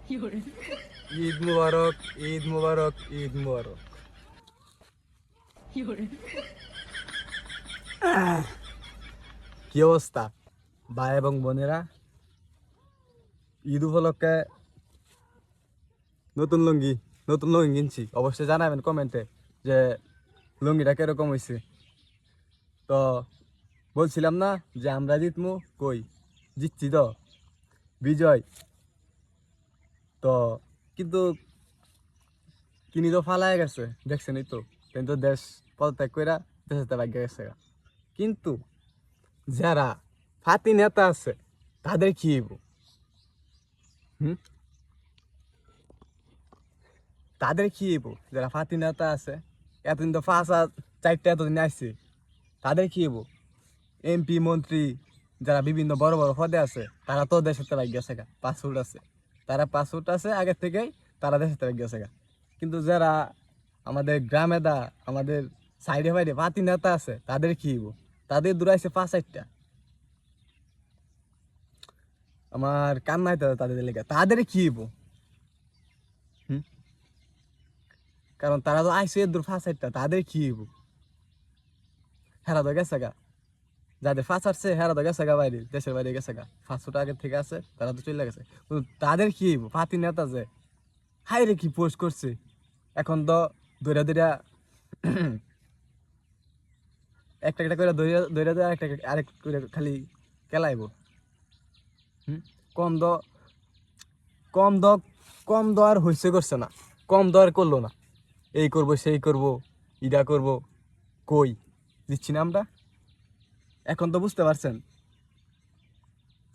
ঈদ মুবারক, ঈদ মুবারক, ঈদ মুবারক। কি অবস্থা ভাই এবং বোনেরা? ঈদ উপলক্ষে নতুন লুঙ্গি নতুন লুঙ্গি কিনছি। অবশ্যই জানাবেন কমেন্টে যে লুঙ্গিটা কিরকম হয়েছে। তো বলছিলাম না যে আমরা জিতমু, কই জিতছি তো, বিজয়। তো কিন্তু তিনি তো ফালায় গেছে, দেখছেনই তো। কিন্তু দেশ পদত্যাগ কইরা দেশে ভাগ্য গেছে। কিন্তু যারা ফাতি নেতা আছে তাদের কি হইব? হুম, তাদের কি হইব? যারা ফাতি নেতা আছে, এতদিন তো 5 আর 4টা এতদিন আসছে, তাদের কি হইব? এমপি মন্ত্রী যারা বিভিন্ন বড় বড় পদে আছে, তারা তো দেশের থেকে গেছে গা, পাসপোর্ট আছে, তারা পাসপোর্ট আছে আগের থেকেই, তারা দেশের থেকে গেছে গা। কিন্তু যারা আমাদের গ্রামে আমাদের সাইডে বাইরে ফাতি নেতা আছে, তাদের কি হইব? তাদের দূরাইছে 5 4টা। আমার কান্না হইতে তাদের লেগে, তাদের কি হইব? হুম, কারণ তারা তো আইসে দূর 5 4টা, তাদের কি হইব? হেরা তো গেছে গা, যাদের ফাঁস আসছে হেরা তো গেছে গা বাইরে, দেশের বাইরে গেছে গা, 500 আগের থেকে আছে, তারা তো চলে গেছে। কিন্তু তাদের কি হইব? ফাতি নেতা যে হাই রে কি পোস্ট করছে, এখন তো দৈরা দৈরা একটা একটা করে দৈরা দৈরা দৈরা একটা আরেক করে খালি কেলাইব। হুম, কম দ কম দ কম দ আর হইছে করছে না, কম দ আর করলো না। এই করব সেই করব, ইডা করব, কই দিচ্ছি না আমরা? এখন তো বুঝতে পারছেন,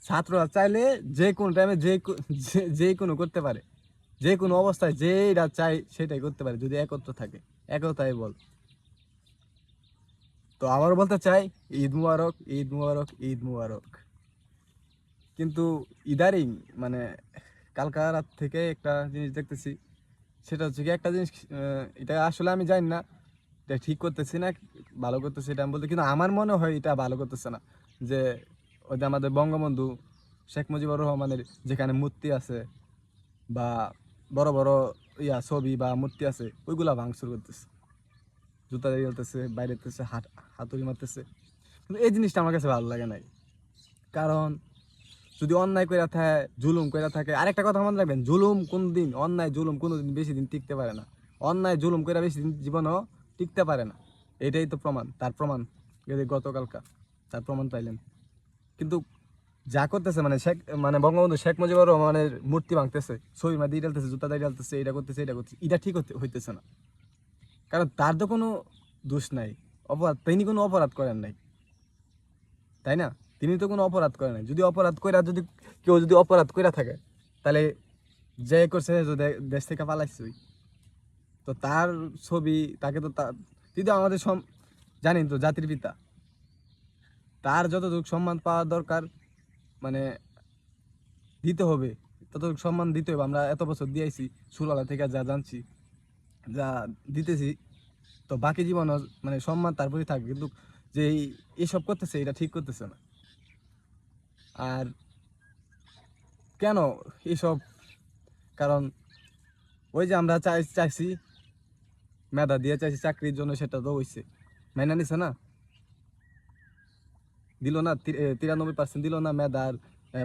ছাত্ররা চাইলে যে কোনো টাইমে যে কোনো করতে পারে, যে কোনো অবস্থায় যেটা চাই সেটাই করতে পারে যদি একত্র থাকে। একতাই বল। তো আবারও বলতে চাই, ঈদ মুবারক, ঈদ মুবারক, ঈদ মুবারক। কিন্তু ইদারিং মানে কালকা রাত থেকে একটা জিনিস দেখতেছি, সেটা হচ্ছে কি একটা জিনিস, এটা আসলে আমি জানি না এটা ঠিক করতেছি না ভালো করতেছি এটা আমি বলতে, কিন্তু আমার মনে হয় এটা ভালো করতেছে না। যে ওই যে আমাদের বঙ্গবন্ধু শেখ মুজিবুর রহমানের যেখানে মূর্তি আছে বা বড় বড় ছবি বা মূর্তি আছে, ওইগুলা ভাঙচুর করতেছে, জুতা দিয়ে গেলতেছে, বাইরে হাতুড়ি মারতেছে। কিন্তু এই জিনিসটা আমার কাছে ভালো লাগে নাই। কারণ যদি অন্যায় করে থাকে, জুলুম করে থাকে, আরেকটা কথা মনে রাখবেন, জুলুম কোনদিন, অন্যায় জুলুম কোনোদিন বেশি দিন টিকতে পারে না। অন্যায় জুলুম করে বেশি দিন জীবনও টিকতে পারে না। এটাই তো প্রমাণ, তার প্রমাণ গতকালকা তার প্রমাণ পাইলেন। কিন্তু যা করতেছে মানে বঙ্গবন্ধু শেখ মুজিবুর রহমানের মূর্তি ভাঙতেছে, ছবি দিয়ে ডালতেছে, জুতা দিয়ে ডালতেছে, এটা করতেছে এটা করতেছে, এটা ঠিক হইতেছে না। কারণ তার তো কোনো দোষ নাই, অপরাধ তিনি কোনো অপরাধ করেন নাই, তাই না? তিনি তো কোনো অপরাধ করেন নাই। যদি অপরাধ কইরা যদি কেউ যদি অপরাধ কইরা থাকে, তাহলে যে করছে দেশ থেকে পালাইছে। তো তার ছবি তাকে তো যদি আমাদের জানেন তো জাতির পিতা, তার যতটুকু সম্মান পাওয়া দরকার মানে দিতে হবে, ততটুকু সম্মান দিতে হবে। আমরা এত বছর দিয়েছি, ছোটবেলা থেকে যা জানছি, যা দিতেছি, তো বাকি জীবন মানে সম্মান তার প্রতি থাকে। কিন্তু যে এইসব করতেছে এটা ঠিক করতেছে না। আর কেন এইসব? কারণ ওই যে আমরা চাইছি মেধা দিয়ে চাইছি চাকরির জন্য, সেটা তো হইছে, মাইনা নিছে না, দিল না, 93% দিল না মেধার,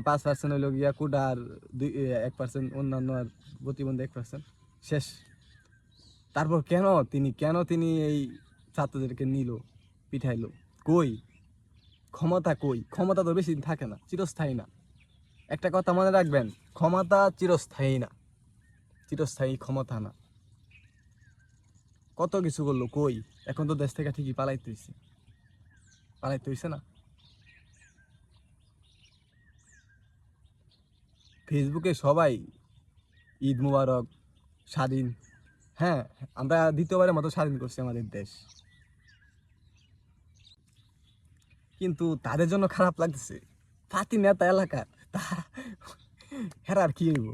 5% হইল গিয়া কুডার, 1% অন্যান্য আর প্রতিবন্ধী 1%, শেষ। তারপর কেন তিনি এই ছাত্রদেরকে নিল, পিঠাইলো? কই ক্ষমতা? কই ক্ষমতা? তো বেশি দিন থাকে না, চিরস্থায়ী না। একটা কথা মনে রাখবেন, ক্ষমতা চিরস্থায়ী না, চিরস্থায়ী ক্ষমতা না। কত কিছু করলো, কই এখন তো দেশ থেকে ঠিকই পালাইতে হইছে না। ফেসবুকে সবাই ঈদ মুবারক, স্বাধীন, হ্যাঁ, আমরা দ্বিতীয়বারের মতো স্বাধীন করছি আমাদের দেশ। কিন্তু তাদের জন্য খারাপ লাগতেছে, ফাতি নেতা এলাকার, হেরার কি হইব?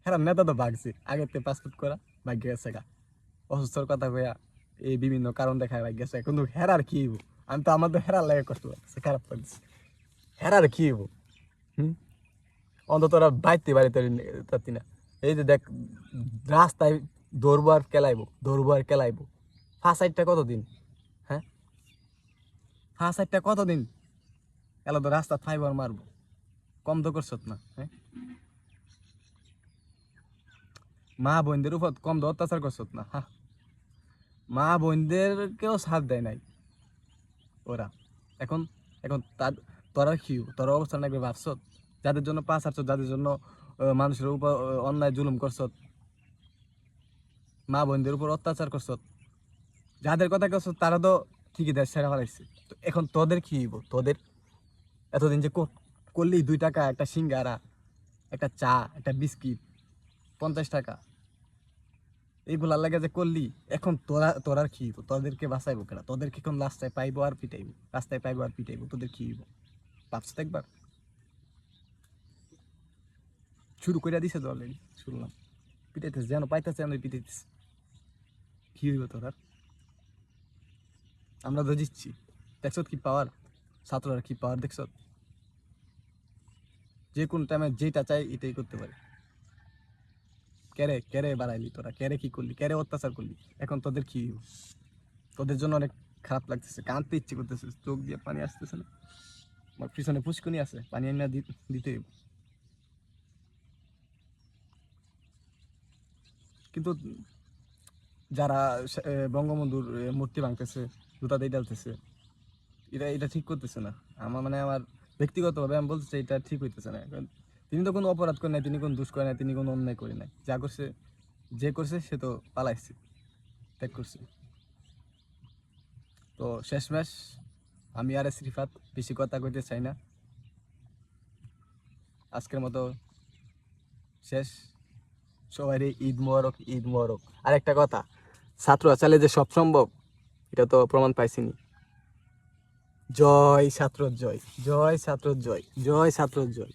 হেরার নেতা তো ভাগছে আগের থেকে পাসপোর্ট করা, ভাগ্য গেছে গা, অসুস্থর কথা কইয়া এই বিভিন্ন কারণ দেখায় ভাগ্য গেছে। কিন্তু হেরার কি হইব? আমি তো আমাদের হেরার লাগে কষ্ট লাগছে, খারাপ লাগছে। হেরার কি হইব? হুম, অন্তত ওরা বাড়িতে পারতি না। এই যে দেখ রাস্তায় দৌড়বো আর কেলাইবো 5-8টা কতদিন, হ্যাঁ 5-8টা কতদিন এলা তো রাস্তা থাইব আর মারবো, কম তো করছত না, হ্যাঁ মা বোনদের উপর কম তো অত্যাচার করছত না, হ্যাঁ মা বোনদেরকেও সাথ দেয় নাই ওরা। এখন এখন তোরা কি তোর অবস্থা না ভাবছত, যাদের জন্য পাস আসছ, যাদের জন্য মানুষের উপর অন্যায় জুলুম করছত, মা বোনদের উপর অত্যাচার করছত, যাদের কথা করছ তারা তো ঠিকই দেশ ছেড়ে ফেলাইছে। তো এখন তোদের কি হইব, তোদের এতদিন যে করলি 2 টাকা একটা সিঙ্গারা, একটা চা, একটা বিস্কিট 50 টাকা, এইগুলার লাগে যে করলি, এখন তোরার কি হইব, তোদেরকে বাঁচাইবো কেনা, তোদেরকে এখন রাস্তায় পাইবো আর পিটাইবো, তোদের কি হইব ভাবছো একবার? শুরু করে দিছে তো অলরেডি, শুনলাম পিটাইতেছে, যেন পাইতেছে যেন পিটাইতেছে, কি হইব তোর? আমরা তো জিতছি, দেখছ কি পাওয়ার, ছাত্ররা কি পাওয়ার দেখছ, যে কোন টাইমে যেটা চাই এটাই করতে পারে। কেরে বাড়াইলি তোরা, কেরে কি করলি, কেরে অত্যাচার করলি, এখন তোদের কি হইব? তোদের জন্য অনেক খারাপ লাগতেছে, কাঁদতে ইচ্ছে করতেছে, চোখ দিয়ে পানি আসতেছে না, আমার পিছনে পুষ্কুনি আছে, পানি আনিয়া দিতে হইব। কিন্তু যারা বঙ্গবন্ধুর মূর্তি ভাঙতেছে, জুতা দিয়ে ডালতেছে, এটা ঠিক করতেছে না। আমার ব্যক্তিগতভাবে আমি বলতে চাই এটা ঠিক হইতেছে না। কারণ তিনি তো কোনো অপরাধ করে নাই, তিনি কোনো দুষ করে নাই, তিনি কোনো অন্যায় করে নাই, যা করছে যে করছে সে তো পালাইছে, ত্যাগ করছে। তো শেষমেশ আমি আর এস রিফাত বেশি কথা কইতে চাই না, আজকের মতো শেষ। সবাই ঈদ মোবারক, ঈদ মোবারক। আর একটা কথা, ছাত্র চাইলে যে সব সম্ভব এটা তো প্রমাণ পাইছিনি। জয় ছাত্র জয়, জয় ছাত্র জয়, জয় ছাত্র জয়।